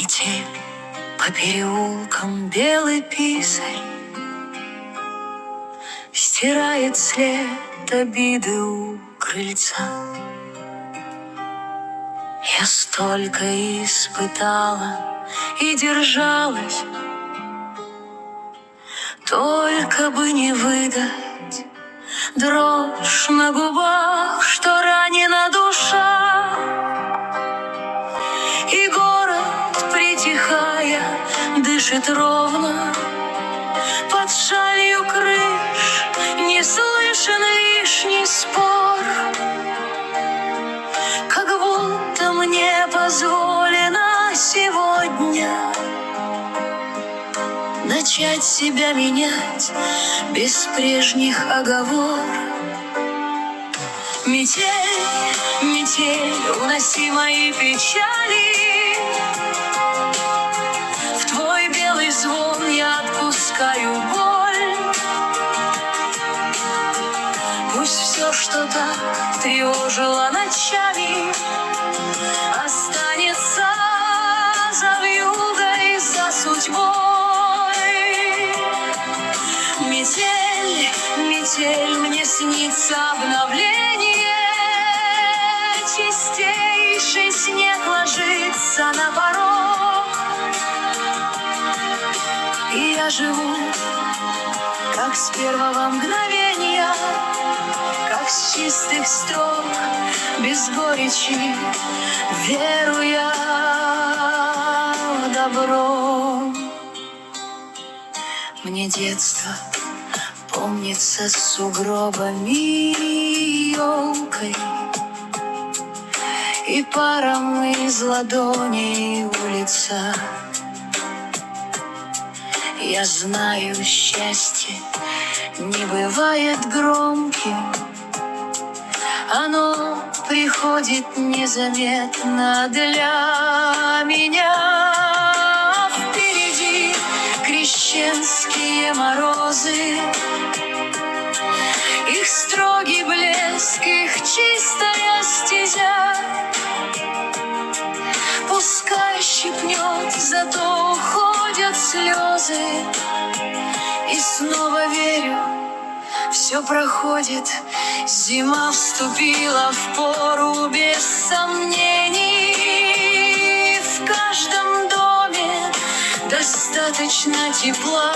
Метель по переулкам, белый писарь стирает след обиды у крыльца. Я столько испытала и держалась, только бы не выдать дрожь на губах, что ранена душа. И город, притихая, дышит ровно, под шалью крыш не слышен лишний спор. Как будто мне позволено сегодня начать себя менять без прежних оговор. Метель, метель, уноси мои печали, в твой белый звон я отпускаю боль. Пусть все, что так тревожило ночами, останется за вьюгой, за судьбой. Метель, метель, мне снится обновление, чистейший снег ложится на порог, и я живу, как с первого мгновения, как с чистых строк, без горечи, веруя в добро. Мне детство помнится с сугробами и елкой, и паром из ладоней улица. Я знаю, счастье не бывает громким, оно приходит незаметно для меня. Впереди крещенские морозы, их строгий блеск, их чистая стезя. Пускай щипнет, зато уходят слезы, и снова верю, все проходит. Зима вступила в пору без сомнений. В каждом доме достаточно тепла,